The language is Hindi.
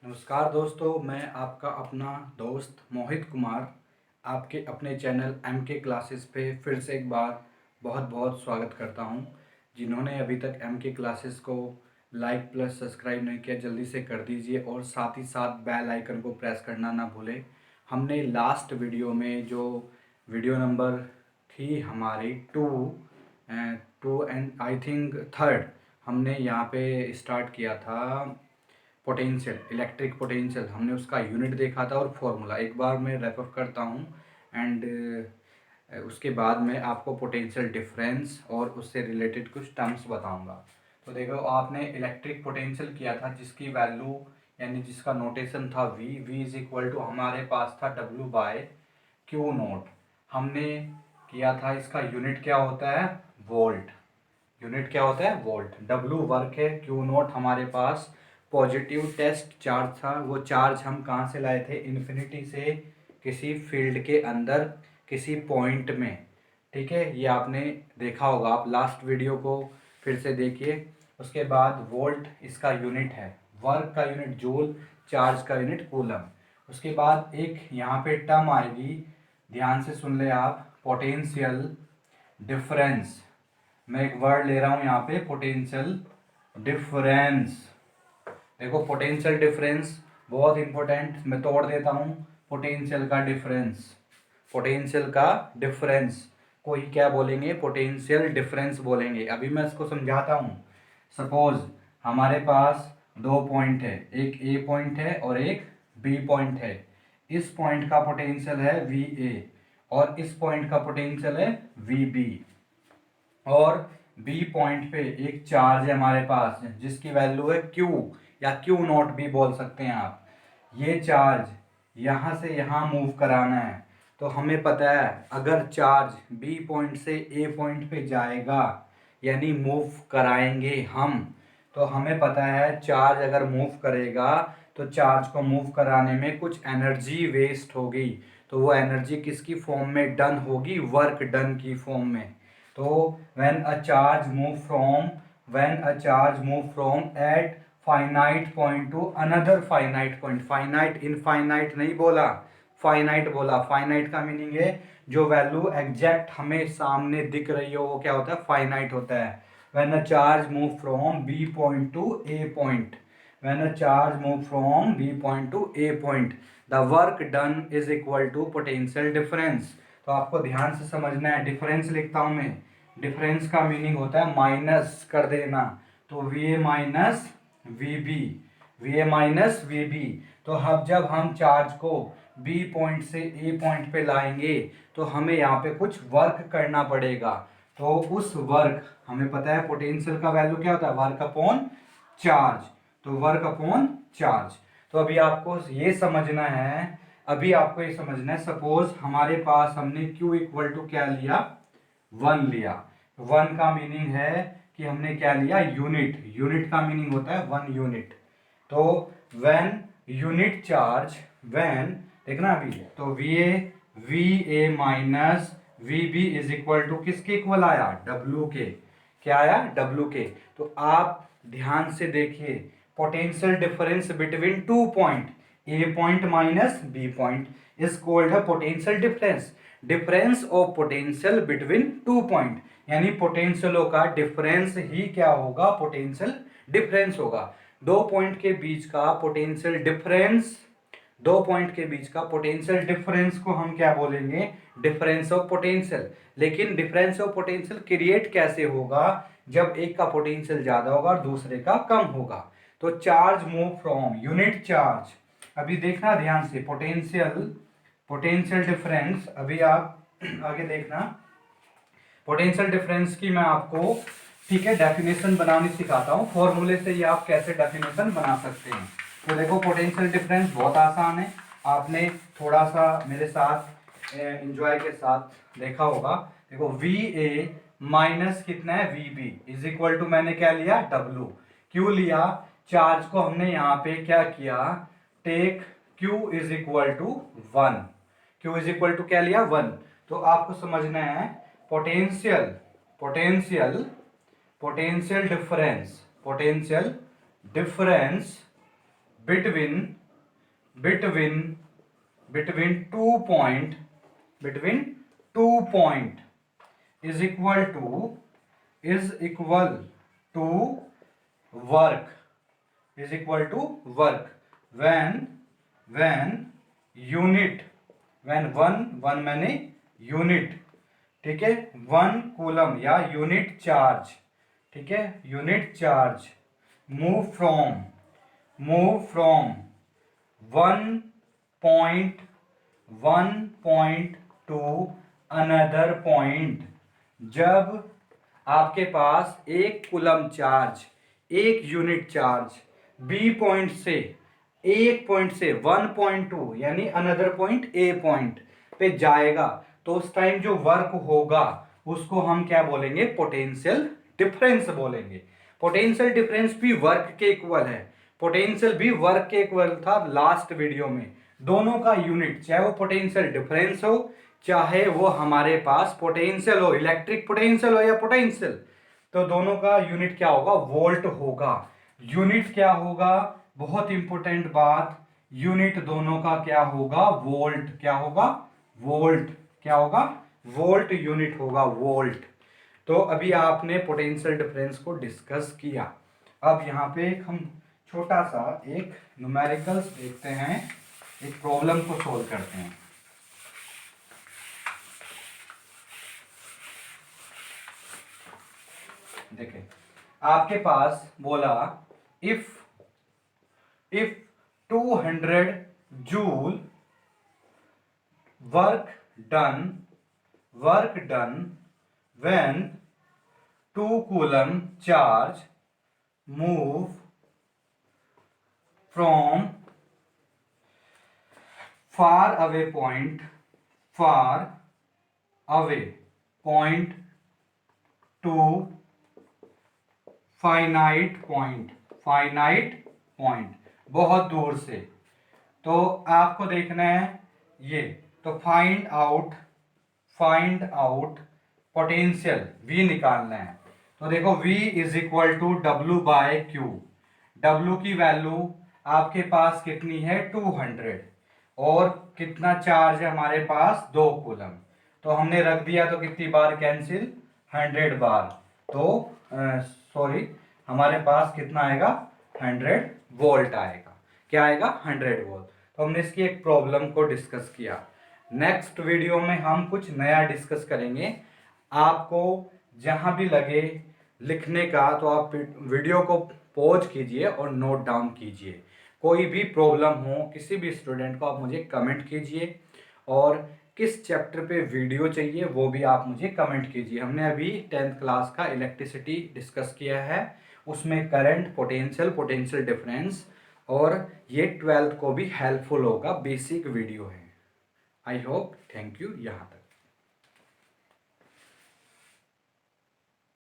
नमस्कार दोस्तों, मैं आपका अपना दोस्त मोहित कुमार आपके अपने चैनल एम के क्लासेस पे फिर से एक बार बहुत बहुत स्वागत करता हूं। जिन्होंने अभी तक एम के क्लासेस को लाइक प्लस सब्सक्राइब नहीं किया, जल्दी से कर दीजिए और साथ ही साथ बेल आइकन को प्रेस करना ना भूलें। हमने लास्ट वीडियो में जो वीडियो नंबर थी हमारी two and I think third, हमने यहाँ पे स्टार्ट किया था पोटेंशियल, इलेक्ट्रिक पोटेंशियल। हमने उसका यूनिट देखा था और फॉर्मूला एक बार मैं रेफर करता हूँ एंड उसके बाद मैं आपको पोटेंशियल डिफरेंस और उससे रिलेटेड कुछ टर्म्स बताऊंगा। तो देखो, आपने इलेक्ट्रिक पोटेंशियल किया था जिसकी वैल्यू यानी जिसका नोटेशन था वी इज इक्वल टू हमारे पास था डब्ल्यू बाय क्यू नोट। हमने किया था इसका यूनिट क्या होता है, वोल्ट। यूनिट क्या होता है, वोल्ट। डब्ल्यू वर्क है, क्यू नोट हमारे पास पॉजिटिव टेस्ट चार्ज था। वो चार्ज हम कहाँ से लाए थे, इन्फिनिटी से किसी फील्ड के अंदर किसी पॉइंट में। ठीक है, ये आपने देखा होगा, आप लास्ट वीडियो को फिर से देखिए। उसके बाद वोल्ट इसका यूनिट है, वर्क का यूनिट जूल, चार्ज का यूनिट कूलम। उसके बाद एक यहाँ पे टर्म आएगी, ध्यान से सुन ले आप, पोटेंशियल डिफरेंस। मैं एक वर्ड ले रहा हूँ यहाँ पे, पोटेंशियल डिफरेंस। देखो, पोटेंशियल डिफरेंस बहुत इंपॉर्टेंट, मैं तोड़ देता हूँ। पोटेंशियल का डिफरेंस, पोटेंशियल का डिफरेंस को ही क्या बोलेंगे, पोटेंशियल डिफरेंस बोलेंगे। अभी मैं इसको समझाता हूँ। सपोज हमारे पास दो पॉइंट है, एक ए पॉइंट है और एक बी पॉइंट है। इस पॉइंट का पोटेंशियल है वी ए और इस पॉइंट का पोटेंशियल है वी बी। और बी पॉइंट पे एक चार्ज है हमारे पास जिसकी वैल्यू है क्यू या क्यू नॉट भी बोल सकते हैं आप। ये चार्ज यहाँ से यहाँ मूव कराना है। तो हमें पता है अगर चार्ज बी पॉइंट से ए पॉइंट पे जाएगा यानी मूव कराएंगे हम, तो हमें पता है चार्ज अगर मूव करेगा तो चार्ज को मूव कराने में कुछ एनर्जी वेस्ट होगी। तो वो एनर्जी किसकी फॉर्म में डन होगी, वर्क डन की फॉर्म में। तो when a charge move from at finite point to another finite point, finite infinite नहीं बोला, फाइनाइट बोला। फाइनाइट का मीनिंग है जो वैल्यू एग्जैक्ट हमें सामने दिख रही हो वो क्या होता है, फाइनाइट होता है। when a charge move from b point to a point, when a charge move from b point to a point, the work done is equal to potential difference। तो आपको ध्यान से समझना है, डिफरेंस लिखता हूं मैं। डिफरेंस का मीनिंग होता है माइनस कर देना। तो V A minus V B, V A minus V B. तो अब जब हम चार्ज को बी पॉइंट से ए पॉइंट पे लाएंगे तो हमें यहाँ पे कुछ वर्क करना पड़ेगा। तो उस वर्क, हमें पता है पोटेंशियल का वैल्यू क्या होता है, वर्क अपॉन चार्ज। तो वर्क अपॉन चार्ज। तो अभी आपको ये समझना है, सपोज हमारे पास हमने Q इक्वल टू क्या लिया, 1 लिया। 1 का मीनिंग है कि हमने क्या लिया, यूनिट। यूनिट का मीनिंग होता है 1 यूनिट। तो व्हेन यूनिट चार्ज, व्हेन देखना अभी, तो V A minus V B is equal to किसके इक्वल आया, डब्ल्यू के। क्या आया, डब्ल्यू के। तो आप ध्यान से देखिए, potential difference between two point, A point minus B point is called है potential difference. Difference of potential between two point, यानी पोटेंशियलों का डिफरेंस ही क्या होगा, पोटेंशियल डिफरेंस होगा। दो पॉइंट के बीच का पोटेंशियल डिफरेंस, दो पॉइंट के बीच का पोटेंशियल डिफरेंस को हम क्या बोलेंगे, डिफरेंस ऑफ पोटेंशियल। लेकिन डिफरेंस ऑफ पोटेंशियल क्रिएट कैसे होगा, जब एक का पोटेंशियल ज्यादा होगा और दूसरे का कम होगा। तो charge move from unit charge, अभी देखना ध्यान से, पोटेंशियल, पोटेंशियल डिफरेंस, अभी आप आगे देखना। पोटेंशियल डिफरेंस की मैं आपको, ठीक है, डेफिनेशन बनानी सिखाता हूँ। फॉर्मूले से ये आप कैसे डेफिनेशन बना सकते हैं। तो देखो, पोटेंशियल डिफरेंस बहुत आसान है, आपने थोड़ा सा मेरे साथ एंजॉय के साथ देखा होगा। देखो, वी ए माइनस कितना है, V B is equal to, मैंने क्या लिया, डब्ल्यू। क्यू लिया, चार्ज को हमने यहाँ पे क्या किया, take Q is equal to 1। Q is equal to क्या लिया, 1। तो आपको समझना है potential, potential potential difference, potential difference between between between 2 point is equal to work when unit when one मैंने यूनिट, ठीक है, 1 कूलम या यूनिट चार्ज, ठीक है, unit charge move from 1 point to another point. जब आपके पास 1 coulomb charge, 1 unit charge B point से 1 पॉइंट से 1.2 यानी अनदर पॉइंट ए पॉइंट पे जाएगा, तो उस टाइम जो वर्क होगा उसको हम क्या बोलेंगे? पोटेंशियल डिफरेंस बोलेंगे। पोटेंशियल डिफरेंस भी वर्क के इक्वल है, पोटेंशियल भी वर्क के इक्वल था लास्ट वीडियो में। दोनों का यूनिट, चाहे वो पोटेंशियल डिफरेंस हो, चाहे वो हमारे पास पोटेंशियल हो, इलेक्ट्रिक पोटेंशियल हो या पोटेंशियल, तो दोनों का यूनिट क्या होगा? वोल्ट होगा। यूनिट क्या होगा? बहुत इंपॉर्टेंट बात, यूनिट दोनों का क्या होगा? वोल्ट। क्या होगा? वोल्ट। क्या होगा? वोल्ट यूनिट होगा, वोल्ट। तो अभी आपने पोटेंशियल डिफरेंस को डिस्कस किया। अब यहाँ पे हम छोटा सा एक न्यूमेरिकल्स देखते हैं, एक प्रॉब्लम को सोल्व करते हैं। देखें, आपके पास बोला if 200 joule work done when 2 coulomb charge move from far away point to finite point, बहुत दूर से। तो आपको देखना है ये, तो फाइंड आउट पोटेंशियल V निकालना है। तो देखो V is equal to W/Q। W की वैल्यू आपके पास कितनी है? 200, और कितना चार्ज है हमारे पास? 2 कूलम। तो हमने रख दिया, तो कितनी बार कैंसिल? 100 बार। तो सॉरी, हमारे पास कितना आएगा? 100 वोल्ट आएगा। क्या आएगा? 100 वोल्ट। तो हमने इसकी एक प्रॉब्लम को डिस्कस किया। नेक्स्ट वीडियो में हम कुछ नया डिस्कस करेंगे। आपको जहां भी लगे लिखने का, तो आप वीडियो को पॉज कीजिए और नोट डाउन कीजिए। कोई भी प्रॉब्लम हो किसी भी स्टूडेंट को, आप मुझे कमेंट कीजिए, और किस चैप्टर पे वीडियो चाहिए वो भी आप मुझे कमेंट कीजिए। हमने अभी 10th क्लास का इलेक्ट्रिसिटी डिस्कस किया है, उसमें करंट, पोटेंशियल डिफरेंस, और ये 12th को भी हेल्पफुल होगा, बेसिक वीडियो है। I hope, thank you. यहाँ तक।